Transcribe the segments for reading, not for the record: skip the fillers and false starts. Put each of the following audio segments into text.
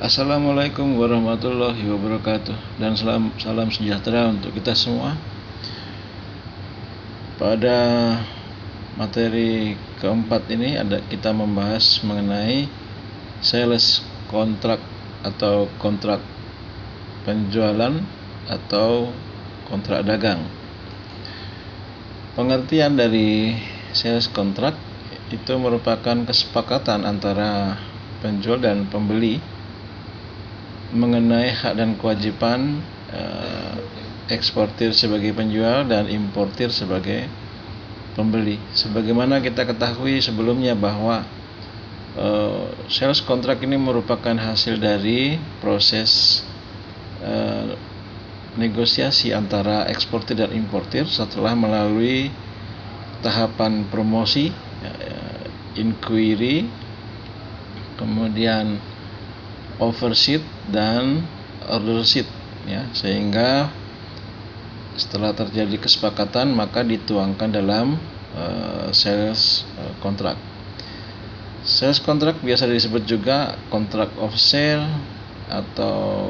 Assalamualaikum warahmatullahi wabarakatuh, dan salam sejahtera untuk kita semua. Pada materi keempat ini kita membahas mengenai sales kontrak atau kontrak penjualan atau kontrak dagang. Pengertian dari sales kontrak itu merupakan kesepakatan antara penjual dan pembeli mengenai hak dan kewajiban eksportir sebagai penjual dan importir sebagai pembeli. Sebagaimana kita ketahui sebelumnya bahwa sales kontrak ini merupakan hasil dari proses negosiasi antara eksportir dan importir setelah melalui tahapan promosi, inquiry, kemudian offer sheet dan order sheet, ya, sehingga setelah terjadi kesepakatan maka dituangkan dalam sales kontrak. Sales kontrak biasa disebut juga contract of sale atau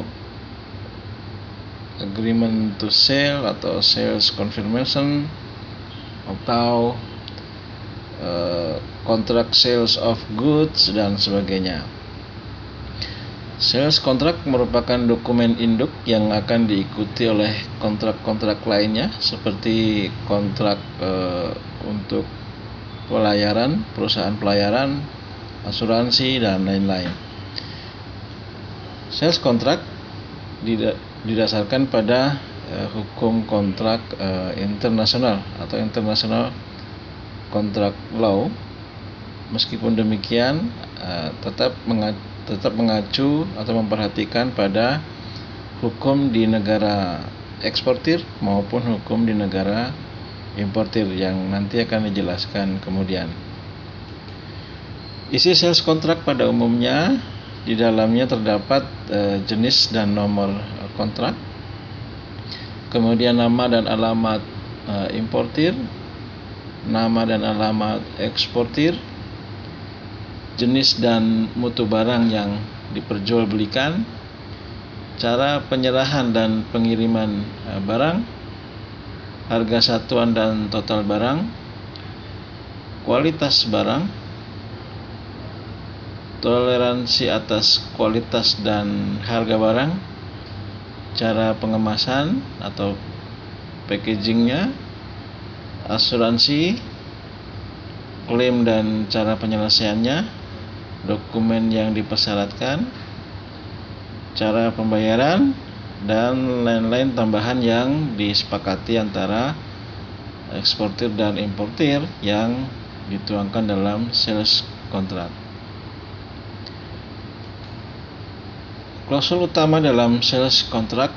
agreement to sell atau sales confirmation atau contract sales of goods dan sebagainya. Sales kontrak merupakan dokumen induk yang akan diikuti oleh kontrak-kontrak lainnya seperti kontrak untuk pelayaran, perusahaan pelayaran, asuransi, dan lain-lain. Sales kontrak didasarkan pada hukum kontrak internasional atau international contract law. Meskipun demikian, tetap mengacu atau memperhatikan pada hukum di negara eksportir maupun hukum di negara importir yang nanti akan dijelaskan kemudian. Isi sales kontrak pada umumnya di dalamnya terdapat jenis dan nomor kontrak, kemudian nama dan alamat importir, nama dan alamat eksportir, jenis dan mutu barang yang diperjualbelikan, cara penyerahan dan pengiriman barang, harga satuan dan total barang, kualitas barang, toleransi atas kualitas dan harga barang, cara pengemasan atau packagingnya, asuransi, klaim dan cara penyelesaiannya, dokumen yang dipersyaratkan, cara pembayaran, dan lain-lain tambahan yang disepakati antara eksportir dan importir yang dituangkan dalam sales kontrak. Klausul utama dalam sales kontrak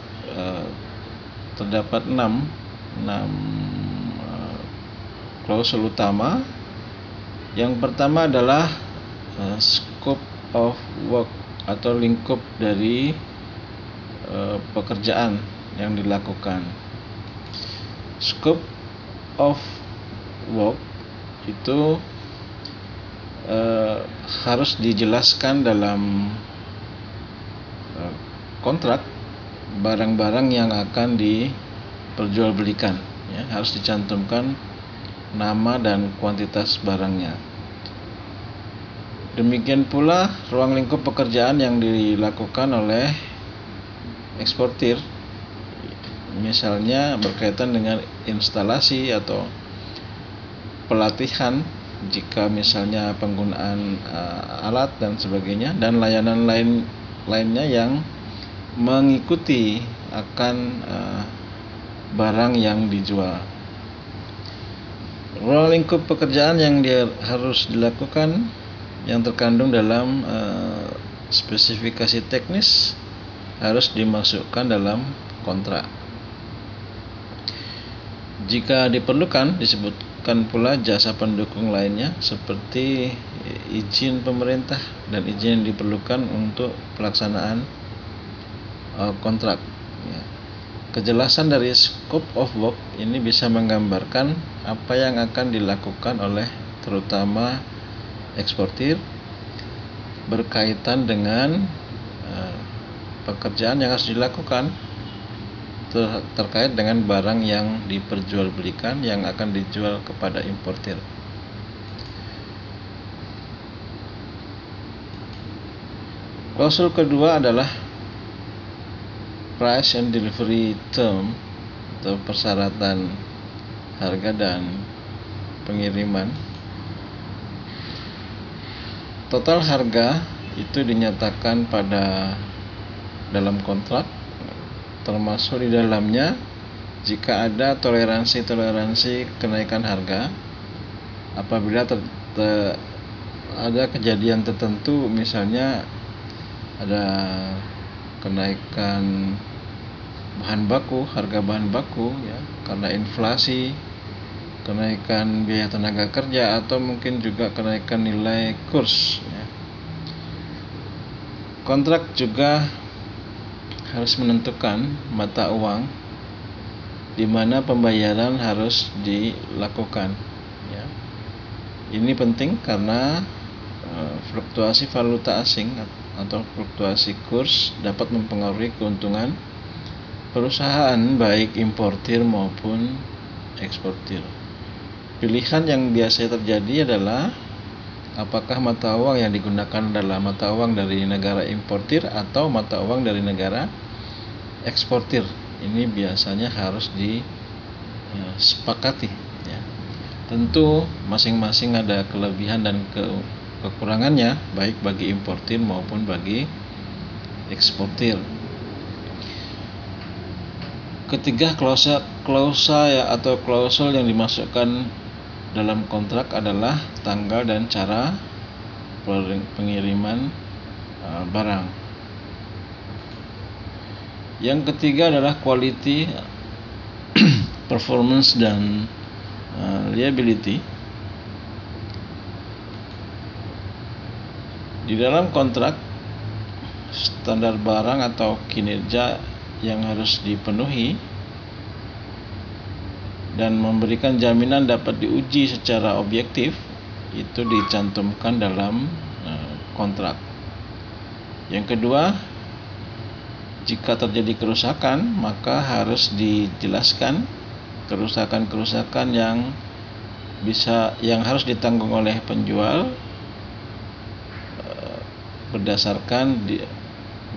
terdapat 6 klausul utama. Yang pertama adalah scope of work atau lingkup dari pekerjaan yang dilakukan. Scope of work itu harus dijelaskan dalam kontrak barang-barang yang akan diperjualbelikan, ya, harus dicantumkan nama dan kuantitas barangnya. Demikian pula ruang lingkup pekerjaan yang dilakukan oleh eksportir, misalnya berkaitan dengan instalasi atau pelatihan jika misalnya penggunaan alat dan sebagainya, dan layanan lainnya yang mengikuti akan barang yang dijual. Ruang lingkup pekerjaan yang harus dilakukan yang terkandung dalam spesifikasi teknis harus dimasukkan dalam kontrak. Jika diperlukan, disebutkan pula jasa pendukung lainnya seperti izin pemerintah dan izin yang diperlukan untuk pelaksanaan kontrak. Kejelasan dari scope of work ini bisa menggambarkan apa yang akan dilakukan oleh terutama eksportir berkaitan dengan pekerjaan yang harus dilakukan terkait dengan barang yang diperjualbelikan yang akan dijual kepada importir. Klausul kedua adalah price and delivery term atau persyaratan harga dan pengiriman. Total harga itu dinyatakan dalam kontrak, termasuk di dalamnya jika ada toleransi kenaikan harga apabila ada kejadian tertentu, misalnya ada kenaikan harga bahan baku ya, karena inflasi, kenaikan biaya tenaga kerja, atau mungkin juga kenaikan nilai kurs ya. Kontrak juga harus menentukan mata uang di mana pembayaran harus dilakukan ya. Ini penting karena fluktuasi valuta asing atau fluktuasi kurs dapat mempengaruhi keuntungan perusahaan baik importir maupun eksportir. Pilihan yang biasa terjadi adalah apakah mata uang yang digunakan adalah mata uang dari negara importir atau mata uang dari negara eksportir. Ini biasanya harus disepakati ya. Tentu masing-masing ada kelebihan dan kekurangannya baik bagi importir maupun bagi eksportir. Ketiga, klausul yang dimasukkan dalam kontrak adalah tanggal dan cara pengiriman barang. Yang ketiga adalah quality, performance dan liability. Di dalam kontrak, standar barang atau kinerja yang harus dipenuhi dan memberikan jaminan dapat diuji secara objektif itu dicantumkan dalam kontrak. Yang kedua, jika terjadi kerusakan maka harus dijelaskan kerusakan yang harus ditanggung oleh penjual berdasarkan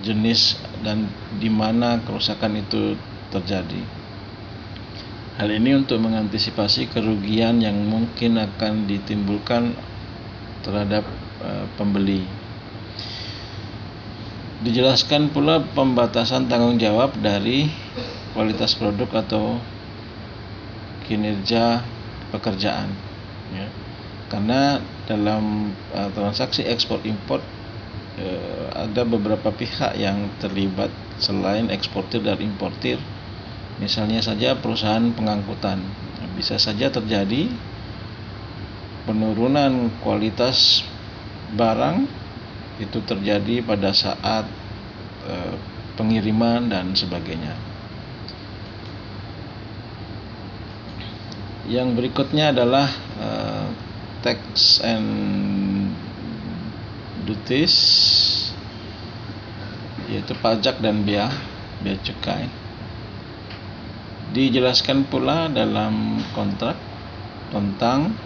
jenis dan di mana kerusakan itu terjadi. Hal ini untuk mengantisipasi kerugian yang mungkin akan ditimbulkan terhadap pembeli. Dijelaskan pula pembatasan tanggung jawab dari kualitas produk atau kinerja pekerjaan ya. Karena dalam transaksi ekspor impor ada beberapa pihak yang terlibat selain eksportir dan importir. Misalnya saja perusahaan pengangkutan, bisa saja terjadi penurunan kualitas barang itu terjadi pada saat pengiriman dan sebagainya. Yang berikutnya adalah tax and duties, yaitu pajak dan bea cukai. Dijelaskan pula dalam kontrak tentang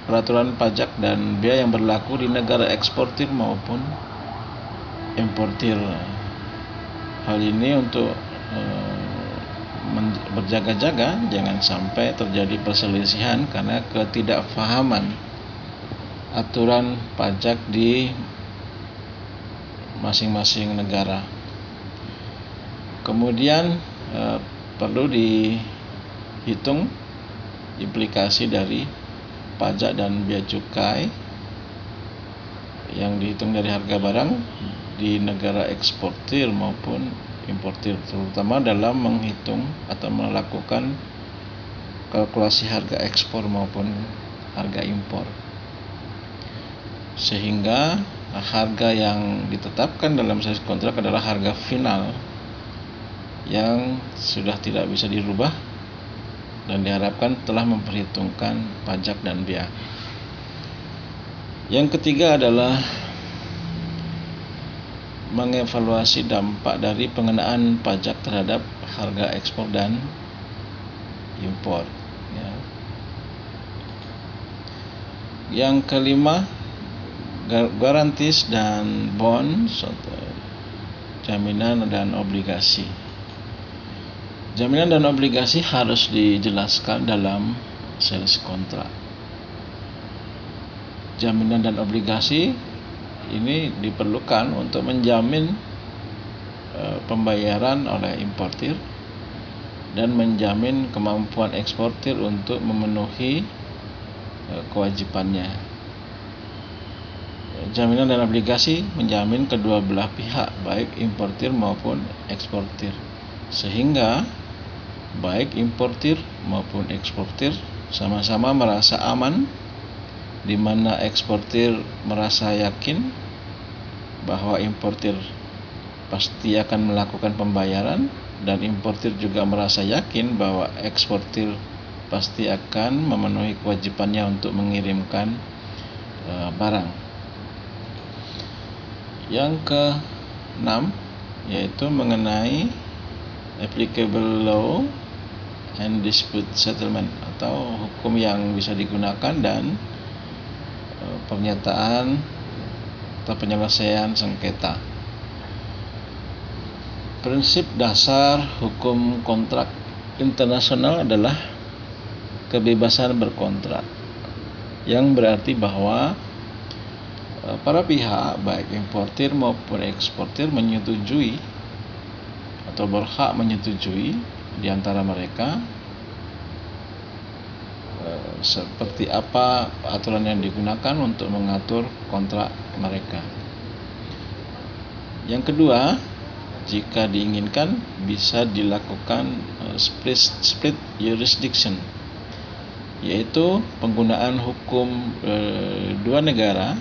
peraturan pajak dan bea yang berlaku di negara eksportir maupun importir. Hal ini untuk berjaga-jaga jangan sampai terjadi perselisihan karena ketidakfahaman aturan pajak di masing-masing negara. Kemudian perlu dihitung implikasi dari pajak dan bea cukai yang dihitung dari harga barang di negara eksportir maupun importir, terutama dalam menghitung atau melakukan kalkulasi harga ekspor maupun harga impor, sehingga harga yang ditetapkan dalam selisih kontrak adalah harga final yang sudah tidak bisa dirubah dan diharapkan telah memperhitungkan pajak dan bea. Yang ketiga adalah mengevaluasi dampak dari pengenaan pajak terhadap harga ekspor dan impor. Ya. Yang kelima, garantis dan bonds atau jaminan dan obligasi. Jaminan dan obligasi harus dijelaskan dalam sales kontrak. Jaminan dan obligasi ini diperlukan untuk menjamin pembayaran oleh importir dan menjamin kemampuan eksportir untuk memenuhi kewajibannya. Jaminan dan obligasi menjamin kedua belah pihak, baik importir maupun eksportir, sehingga baik importir maupun eksportir sama-sama merasa aman, di mana eksportir merasa yakin bahwa importir pasti akan melakukan pembayaran, dan importir juga merasa yakin bahwa eksportir pasti akan memenuhi kewajibannya untuk mengirimkan barang. Yang ke-6 yaitu mengenai applicable law and dispute settlement, atau hukum yang bisa digunakan dan pernyataan atau penyelesaian sengketa. Prinsip dasar hukum kontrak internasional adalah kebebasan berkontrak, yang berarti bahwa para pihak baik importir maupun eksportir menyetujui atau berhak menyetujui di antara mereka seperti apa aturan yang digunakan untuk mengatur kontrak mereka. Yang kedua, jika diinginkan bisa dilakukan split jurisdiction, yaitu penggunaan hukum dua negara,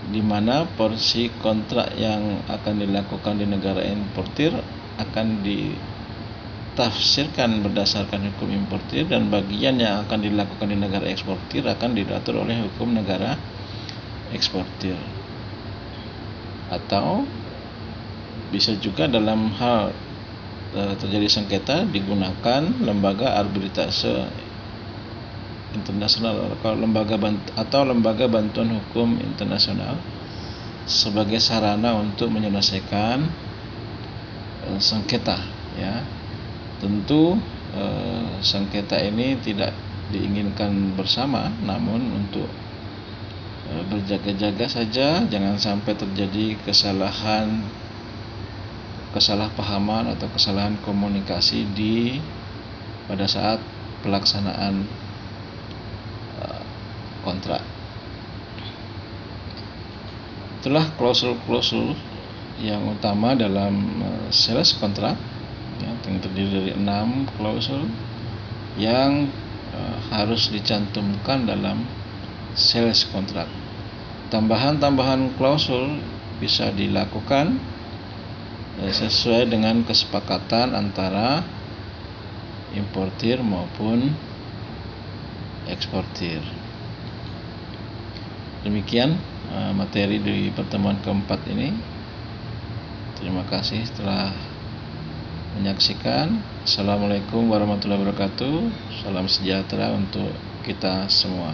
di mana porsi kontrak yang akan dilakukan di negara importir akan ditafsirkan berdasarkan hukum importir, dan bagian yang akan dilakukan di negara eksportir akan diatur oleh hukum negara eksportir. Atau bisa juga dalam hal terjadi sengketa digunakan lembaga arbitrase internasional atau lembaga bantuan hukum internasional sebagai sarana untuk menyelesaikan sengketa. Ya, tentu sengketa ini tidak diinginkan bersama, namun untuk berjaga-jaga saja, jangan sampai terjadi kesalahpahaman atau kesalahan komunikasi pada saat pelaksanaan kontrak. Itulah klausul-klausul yang utama dalam sales kontrak, yang terdiri dari 6 klausul yang harus dicantumkan dalam sales kontrak. Tambahan-tambahan klausul bisa dilakukan sesuai dengan kesepakatan antara importir maupun eksportir. Demikian materi di pertemuan keempat ini. Terima kasih telah menyaksikan. Assalamualaikum warahmatullahi wabarakatuh. Salam sejahtera untuk kita semua.